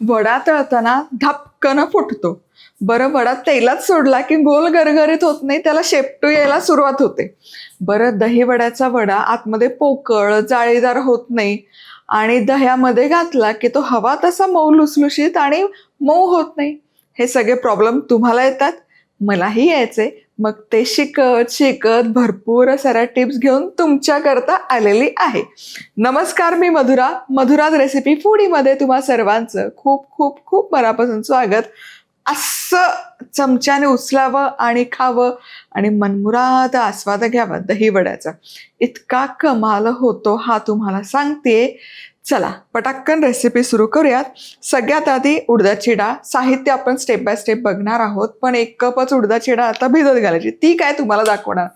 वडा तळताना धपकन फुटतो. बरं, वडा तेलात सोडला की गोल गरगरीत होत नाही, त्याला शेपटू यायला सुरुवात होते. बरं, दही वड्याचा वडा आतमध्ये पोकळ जाळीदार होत नाही आणि दह्यामध्ये घातला की तो हवा तसा मऊ लुसलुशीत आणि मऊ होत नाही. हे सगळे प्रॉब्लेम तुम्हाला येतात, मलाही यायचे. मग ते शिकत शिकत भरपूर साऱ्या टिप्स घेऊन तुमच्याकरता आलेली आहे. नमस्कार, मी मधुरा. मधुराज रेसिपी फूडीमध्ये तुम्हा सर्वांचं खूप खूप खूप मनापासून स्वागत. असं चमच्याने उचलावं आणि खावं आणि मनमुराद आस्वाद घ्यावा दही वड्याचा. इतका कमाल होतो हा तुम्हाला सांगते. चला पटाक्कन रेसिपी सुरू करूयात. सगळ्यात आधी उडदाची डाळ. साहित्य आपण स्टेप बाय स्टेप बघणार आहोत, पण 1 कपच उडदाची डाळ आता भिजत घालायची. ती काय तुम्हाला दाखवणार.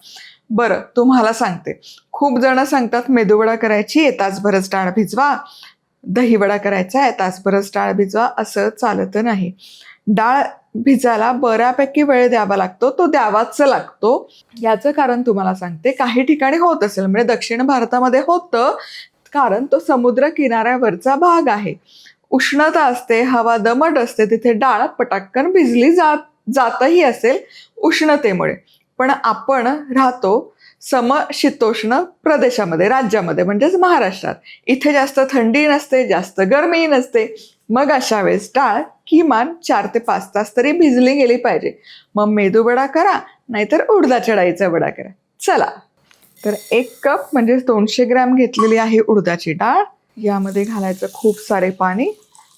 बरं, तुम्हाला सांगते. खूप जण सांगतात मेदूवडा करायची आहे, तासभरच डाळ भिजवा. दहीवडा करायचा आहे, तासभरच डाळ भिजवा. असं चालत नाही. डाळ भिजायला बऱ्यापैकी वेळ द्यावा लागतो, तो द्यावाच लागतो. याचं कारण तुम्हाला सांगते. काही ठिकाणी होत असेल, म्हणजे दक्षिण भारतामध्ये होतं, कारण तो समुद्र किनाऱ्यावरचा भाग आहे. उष्णता असते, हवा दमट असते, तिथे डाळ पटाक्कन भिजली जातही असेल उष्णतेमुळे. पण आपण राहतो समशीतोष्ण प्रदेशामध्ये, राज्यामध्ये, म्हणजेच महाराष्ट्रात. इथे जास्त थंडी नसते, जास्त गरमी नसते. मग अशा वेळेस डाळ किमान 4 ते 5 तास तरी भिजली गेली पाहिजे. मग मेदूवडा करा, नाहीतर उडदाच्या डाळीचा वडा करा. चला, तर 1 कप म्हणजे 200 ग्रॅम घेतलेली आहे उडदाची डाळ. यामध्ये घालायचं खूप सारे पाणी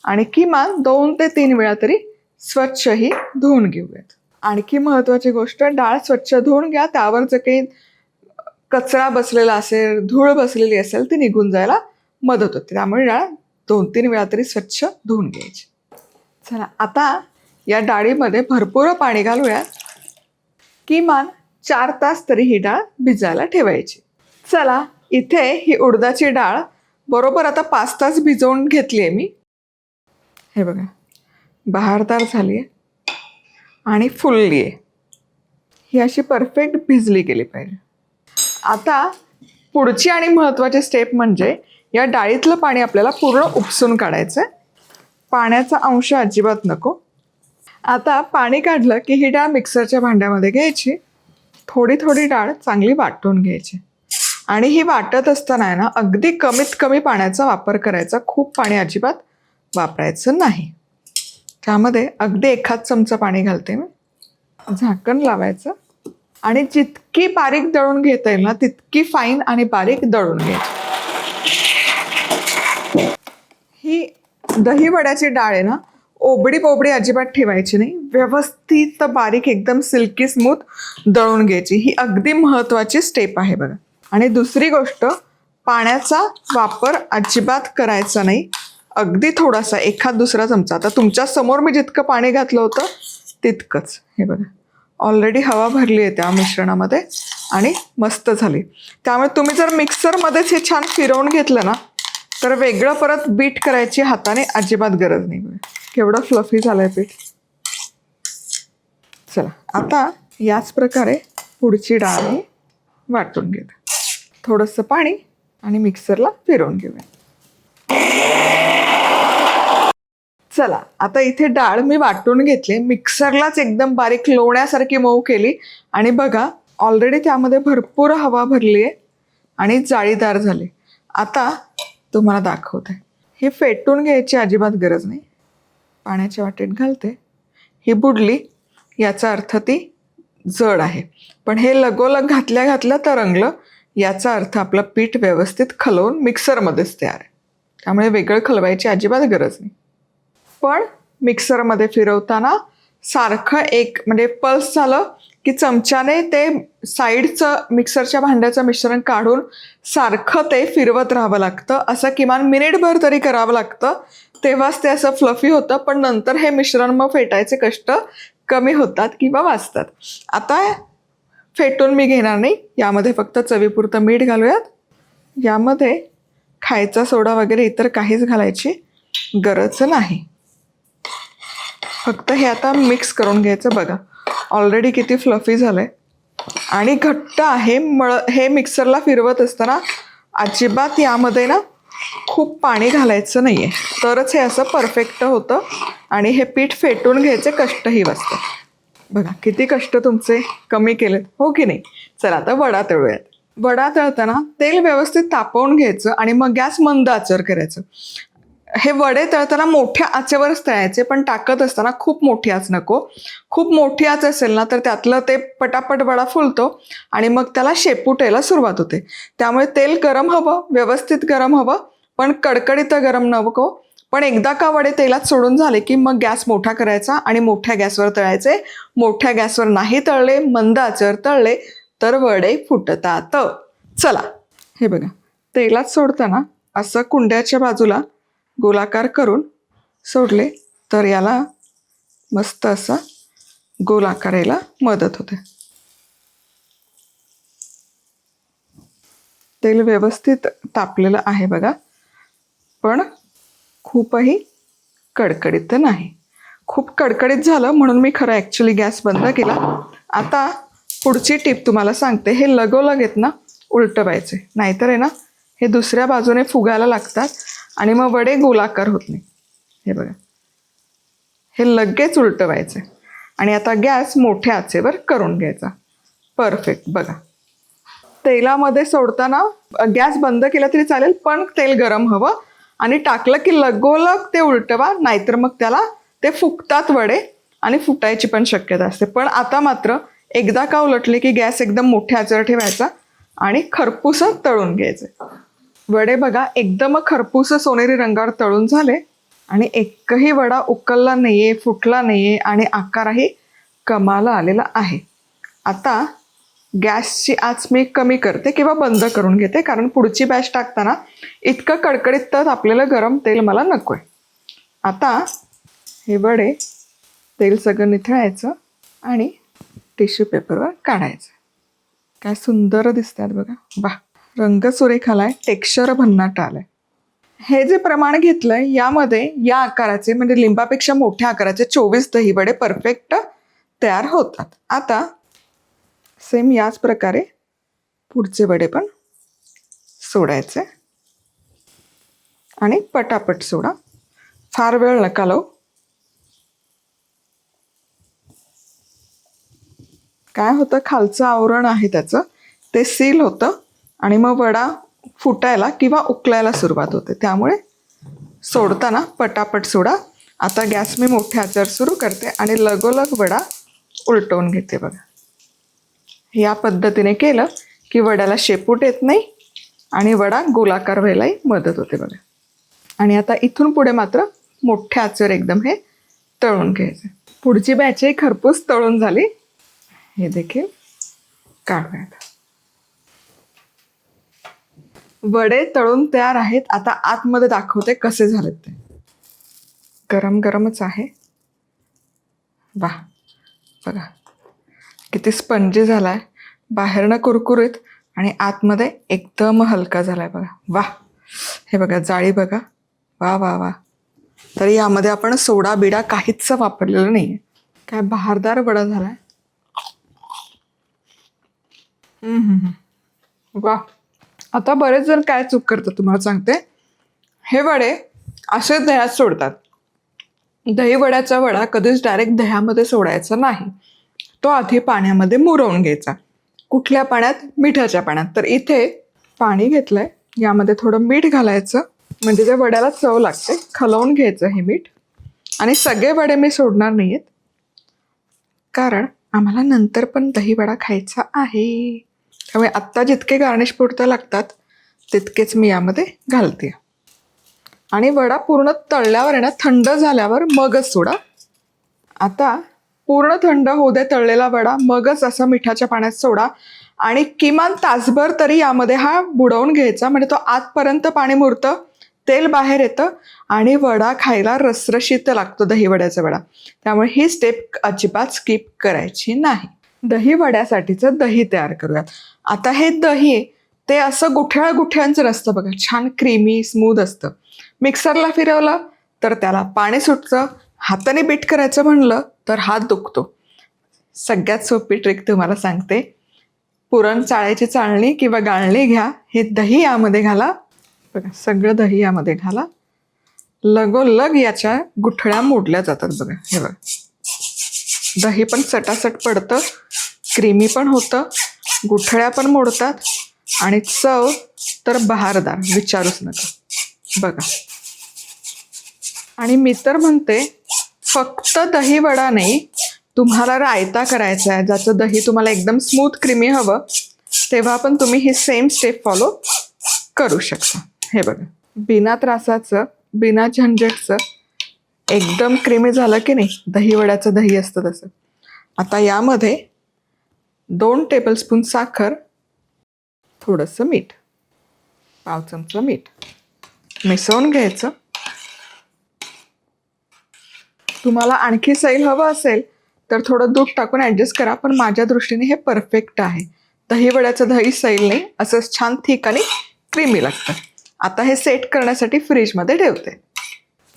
आणि किमान 2 ते 3 वेळा तरी स्वच्छही धुवून घेऊयात. आणखी महत्त्वाची गोष्ट, डाळ स्वच्छ धुवून घ्या. त्यावर जर काही कचरा बसलेला असेल, धूळ बसलेली असेल, ती निघून जायला मदत होते. त्यामुळे डाळ 2-3 वेळा तरी स्वच्छ धुवून घ्यायची. चला, आता या डाळीमध्ये भरपूर पाणी घालूयात. किमान 4 तास तरी ही डाळ भिजायला ठेवायची. चला, इथे ही उडदाची डाळ बरोबर आता 5 तास भिजवून घेतली आहे मी. हे बघा, बहारदार झाली आहे आणि फुलली आहे. ही अशी परफेक्ट भिजली गेली पाहिजे. आता पुढची आणि महत्त्वाची स्टेप म्हणजे या डाळीतलं पाणी आपल्याला पूर्ण उपसून काढायचं आहे. पाण्याचा अंश अजिबात नको. आता पाणी काढलं की ही डाळ मिक्सरच्या भांड्यामध्ये घ्यायची. थोडी थोडी डाळ चांगली वाटून घ्यायची आणि ही वाटत असताना आहे ना, अगदी कमीत कमी पाण्याचा वापर करायचा. खूप पाणी अजिबात वापरायचं नाही. त्यामध्ये अगदी 1 चमचा पाणी घालते मी. झाकण लावायचं आणि जितकी बारीक दळून घेता येईल ना, तितकी फाईन आणि बारीक दळून घ्यायची. ही दही वड्याची डाळ आहे ना, ओबडी पोबडी अजिबात ठेवायची नाही. व्यवस्थित बारीक एकदम सिल्की स्मूथ दळून घ्यायची. ही अगदी महत्त्वाची स्टेप आहे बघा. आणि दुसरी गोष्ट, पाण्याचा वापर अजिबात करायचा नाही. अगदी थोडासा, 1-2 चमचा. आता तुमच्या समोर मी जितकं पाणी घातलं होतं तितकंच. हे बघा, ऑलरेडी हवा भरली आहे त्या मिश्रणामध्ये आणि मस्त झाली. त्यामुळे तुम्ही जर मिक्सरमध्येच हे छान फिरवून घेतलं ना, तर वेगळं परत बीट करायची हाताने अजिबात गरज नाही. केवढं फ्लफी झालंय पीठ. चला, आता याच प्रकारे पुढची डाळ ही वाटून घेऊ. थोडंसं पाणी आणि मिक्सरला फिरवून घेऊया. चला, आता इथे डाळ मी वाटून घेतली. मिक्सरलाच एकदम बारीक लोण्यासारखी मऊ केली आणि बघा, ऑलरेडी त्यामध्ये भरपूर हवा भरली आहे आणि जाळीदार झाली. आता तुम्हाला दाखवते. ही फेटून घ्यायची अजिबात गरज नाही. पाण्याच्या वाटेत घालते. ही बुडली, याचा अर्थ ती जड आहे. पण हे लगोलग घातल्या घातल्या तरंगलं, याचा अर्थ आपलं पीठ व्यवस्थित खलवून मिक्सरमध्येच तयार आहे. त्यामुळे वेगळं खलवायची अजिबात गरज नाही. पण मिक्सरमध्ये फिरवताना सारखं म्हणजे पल्स झालं की चमच्याने ते साईडचं मिक्सरच्या भांड्याचं मिश्रण काढून सारखं ते फिरवत राहावं लागतं. असं किमान मिनिटभर तरी करावं लागतं. तेव्हाच ते असं फ्लफी होतं. पण नंतर हे मिश्रण मग फेटायचे कष्ट कमी होतात किंवा वाचतात. आता फेटून मी घेणार नाही. यामध्ये फक्त चवीपुरतं मीठ घालूयात. यामध्ये खायचा सोडा वगैरे इतर काहीच घालायची गरज नाही. फक्त हे आता मिक्स करून घ्यायचं. बघा, ऑलरेडी किती फ्लफी झालं आहे आणि घट्ट आहे. हे मिक्सरला फिरवत असताना अजिबात यामध्ये ना खूप पाणी घालायचं नाहीये, तरच हे असं परफेक्ट होतं आणि हे पीठ फेटून घ्यायचे कष्टही वाचतात. बघा किती कष्ट तुमचे कमी केलेत, हो की नाही? चला आता वडा तळूयात. वडा तळताना तेल व्यवस्थित तापवून घ्यायचं आणि मग गॅस मंद आचेवर करायचं. हे वडे तळताना मोठ्या आचेवरच तळायचे, पण टाकत असताना खूप मोठी आच नको. खूप मोठी आच असेल ना तर त्यातलं ते पटापट वडा फुलतो आणि मग त्याला शेपूटायला सुरुवात होते. त्यामुळे तेल गरम हवं, व्यवस्थित गरम हवं, पण कडकडीत गरम नको. पण एकदा का वडे तेलात सोडून झाले की मग गॅस मोठा करायचा आणि मोठ्या गॅसवर तळायचे. मोठ्या गॅसवर नाही तळले, मंद आचेवर तळले तर वडे फुटतात. चला हे बघा, तेलात सोडताना असं कुंड्याच्या बाजूला गोलाकार करून सोडले तर याला मस्त असा गोल आकार यायला मदत होते. तेल व्यवस्थित तापलेलं आहे बघा, पण खूपही कडकडीत नाही. खूप कडकडीत झालं म्हणून मी खरं ॲक्च्युली गॅस बंद केला. आता पुढची टिप तुम्हाला सांगते. हे लगोलग आहेत ना उलटवायचे, नाहीतर आहे ना हे दुसऱ्या बाजूने फुगायला लागतात आणि मग वडे गोलाकार होत नाही. हे बघा, हे लगेच उलटवायचे आणि आता गॅस मोठ्या आचेवर करून घ्यायचा. परफेक्ट. बघा, तेलामध्ये सोडताना गॅस बंद केला तरी चालेल, पण तेल गरम हवं आणि टाकलं की लगोलग ते उलटवा, नाहीतर मग त्याला ते फुगतात वडे आणि फुटायची पण शक्यता असते. पण आता मात्र एकदा का उलटले की गॅस एकदम मोठ्या आचेवर ठेवायचा आणि खरपूस तळून घ्यायचे. वडे बघा एकदम खरपूस सोनेरी रंगावर तळून झाले आणि एकही वडा उकलला नाहीये, फुटला नाहीये आणि आकारही कमाल आलेला आहे. आता गॅसची आच मी कमी करते किंवा बंद करून घेते, कारण पुढची बॅच टाकताना इतकं कडकडीत तर आपल्याला गरम तेल मला नकोय. आता हे वडे तेल सगळं निथळायचं आणि टिश्यू पेपरवर काढायचं. काय सुंदर दिसतात बघा. वा, रंग सुरेख आलाय, टेक्स्चर भन्नाट आलाय. हे जे प्रमाण घेतलंय यामध्ये या आकाराचे म्हणजे लिंबापेक्षा मोठ्या आकाराचे 24 दही वडे परफेक्ट तयार होतात. आता सेम याच प्रकारे पुढचे वडे पण सोडायचे आणि पटापट सोडा, फार वेळ नका लावू. काय होतं, खालचं आवरण आहे त्याचं ते सील होतं आणि मग वडा फुटायला किंवा उकलायला सुरुवात होते. त्यामुळे सोडताना पटापट सोडा. आता गॅस मी मोठ्या आचेवर सुरू करते आणि लगोलग वडा उलटवून घेते. बघा, या पद्धतीने केलं की वड्याला शेपूट येत नाही आणि वडा गोलाकार व्हायलाही मदत होते. बघा, आणि आता इथून पुढे मात्र मोठ्या आचेवर एकदम हे तळून घ्यायचे. पुढची बॅचही खरपूस तळून झाली. हे देखील काढूयात. वडे तळून तयार आहेत. आता आतमध्ये दाखवते कसे झालेत ते. गरम गरमच आहे. वा, बघा किती स्पंजी झालाय, बाहेरनं कुरकुरीत आणि आतमध्ये एकदम हलका झालाय. बघा, वा, हे बघा जाळी बघा. वा वा वा. तरी यामध्ये आपण सोडा बिडा काहीच वापरलेलं नाहीये. काय बहारदार वडा झालाय. वा. आता बरेच जण काय चूक करतात तुम्हाला सांगते. हे वडे असे दह्यात सोडतात. दही वड्याचा वडा कधीच डायरेक्ट दह्यामध्ये सोडायचा नाही. तो आधी पाण्यामध्ये मुरवून घ्यायचा. कुठल्या पाण्यात? मिठाच्या पाण्यात. तर इथे पाणी घेतलंय, यामध्ये थोडं मीठ घालायचं म्हणजे त्या वड्याला चव लागते. खलवून घ्यायचं हे मीठ. आणि सगळे वडे मी सोडणार नाहीयेत, कारण आम्हाला नंतर पण दही वडा खायचा आहे. त्यामुळे आत्ता जितके गार्निश पुरता लागतात तितकेच मी यामध्ये घालते. आणि वडा पूर्ण तळल्यावर आहे ना, थंड झाल्यावर मगच सोडा. आता पूर्ण थंड होऊ दे तळलेला वडा, मगच असा मिठाच्या पाण्यात सोडा आणि किमान तासभर तरी यामध्ये हा बुडवून घ्यायचा. म्हणजे तो आतपर्यंत पाणी मुरतं, तेल बाहेर येतं आणि वडा खायला रसरशीत लागतो, दही वड्याचा वडा. त्यामुळे ही स्टेप अजिबात स्किप करायची नाही. दही वड्यासाठीचं दही तयार करूयात. आता हे दही ते असं गुठळ्या गुठळ्यांचं नसतं बघा, छान क्रीमी स्मूथ असतं. मिक्सरला फिरवलं तर त्याला पाणी सुटतं. हाताने बीट करायचं म्हणलं तर हात दुखतो. सगळ्यात सोपी ट्रिक तुम्हाला सांगते. पुरण चाळायची चाळणी किंवा गाळणी घ्या, हे दही यामध्ये घाला बघा सगळं दही यामध्ये घाला. लगोलग याच्या गुठळ्या मोडल्या जातात बघा. हे बघा दही पण चटाचट पडतं, क्रीमी पण होतं, गुठळ्या पण मोडतात आणि चव तर बहारदार, विचारूच नका. बघा आणि मी तर म्हणते फक्त दही वडा नाही, तुम्हाला रायता करायचा आहे ज्याचं दही तुम्हाला एकदम स्मूथ क्रीमी हवं, तेव्हा पण तुम्ही ही सेम स्टेप फॉलो करू शकता. हे बघा बिना त्रासाचं, बिना झंझटचं एकदम क्रीमी झालं की नाही, दही वड्याचं दही असतं तसं. आता यामध्ये 2 टेबलस्पून साखर, थोडंसं मीठ, पाव चमचा मीठ मिसळून घ्यायचं. तुम्हाला आणखी सैल हवं असेल तर थोडं दूध टाकून ॲडजस्ट करा, पण माझ्या दृष्टीने हे परफेक्ट आहे. दही वड्याचं दही सैल नाही, असंच छान थिक आणि क्रीमी लागतं. आता हे सेट करण्यासाठी फ्रीजमध्ये ठेवते.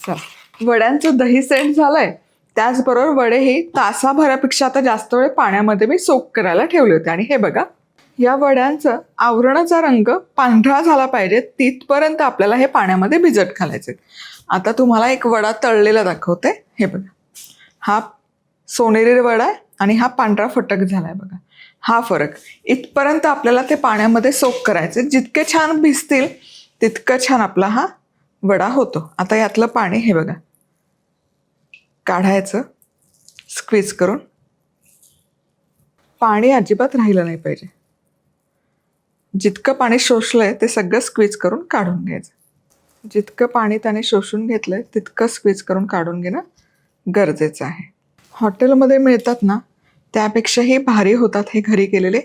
चला वड्यांचं दही सेट झालंय. त्याचबरोबर वडे ही तासाभरापेक्षा आता जास्त वेळ पाण्यामध्ये मी सोक करायला ठेवले होते. आणि हे बघा या वड्यांचं आवरणाचा रंग पांढरा झाला पाहिजे तिथपर्यंत आपल्याला हे पाण्यामध्ये भिजत घालायचे. आता तुम्हाला एक वडा तळलेला दाखवते. हे बघा हा सोनेरी वडा आहे आणि हा पांढरा फटक झालाय बघा. हा फरक इथपर्यंत आपल्याला ते पाण्यामध्ये सोक करायचे. जितके छान भिजतील तितकं छान आपला हा वडा होतो. आता यातलं पाणी हे बघा काढायचं स्क्वीज करून. पाणी अजिबात राहिलं नाही पाहिजे. जितकं पाणी शोषलंय ते सगळं स्क्वीज करून काढून घ्यायचं. जितकं पाणी त्याने शोषून घेतलंय तितकं स्क्वीज करून काढून घेणं गरजेचं आहे. हॉटेलमध्ये मिळतात ना त्यापेक्षाही भारी होतात हे घरी केलेले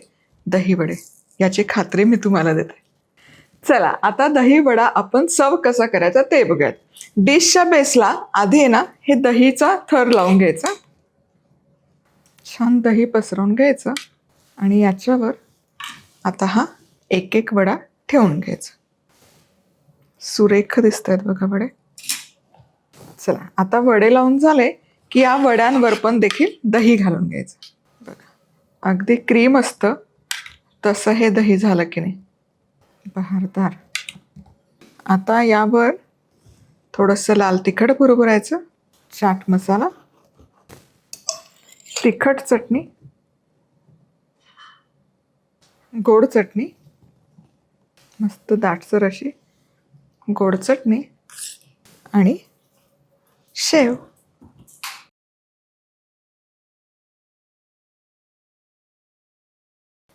दही वडे, याची खात्री मी तुम्हाला देते. चला आता दही वडा आपण सर्व कसा करायचा ते बघूयात. डिशच्या बेसला आधी आहे ना हे दहीचा थर लावून घ्यायचा. छान दही पसरवून घ्यायचं आणि याच्यावर आता हा एक एक वडा ठेवून घ्यायचा. सुरेख दिसत आहेत बघा वडे. चला आता वडे लावून झाले की या वड्यांवर पण देखील दही घालून घ्यायचं. बघा अगदी क्रीम असतं तसं हे दही झालं की नाही, बहारदार. आता यावर थोडंसं लाल तिखट भुरभुरायचं, चाट मसाला, तिखट चटणी, गोड चटणी, मस्त दाटसर अशी गोड चटणी आणि शेव.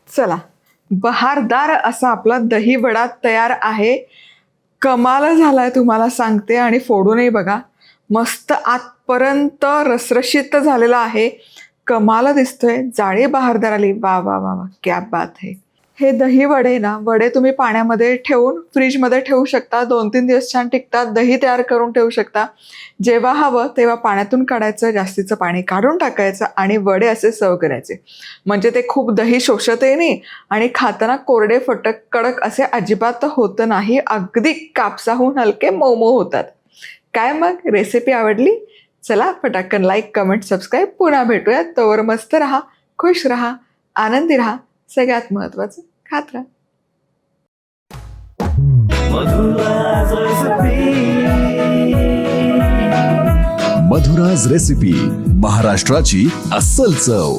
चला बहारदार असा आपला दही वडा तयार आहे. कमाल झालाय तुम्हाला सांगते. आणि फोडूनही बघा मस्त आतपर्यंत रसरशीत झालेला आहे. कमाल दिसतोय, जाळी बहारदार आली. वा वा वा वा क्या बात है. हे दही वडे ना वडे तुम्ही पाण्यामध्ये ठेवून फ्रीजमध्ये ठेवू शकता. 2-3 दिवस छान टिकतात. दही तयार करून ठेवू शकता. जेव्हा हवं तेव्हा पाण्यातून काढायचं, जास्तीचं पाणी काढून टाकायचं आणि वडे असे सर्व करायचे. म्हणजे ते खूप दही शोषतही नाही आणि खाताना कोरडे फटक कडक असे अजिबात होतं नाही. अगदी कापसाहून हलके मऊ होतात. काय मग रेसिपी आवडली? चला पटाकन लाईक, कमेंट, सबस्क्राईब. पुन्हा भेटूयात. तोवर मस्त राहा, खुश राहा, आनंदी राहा. सगळ्यात महत्वाचं खात राहा. मधुराज रेसिपी, महाराष्ट्राची अस्सल चव.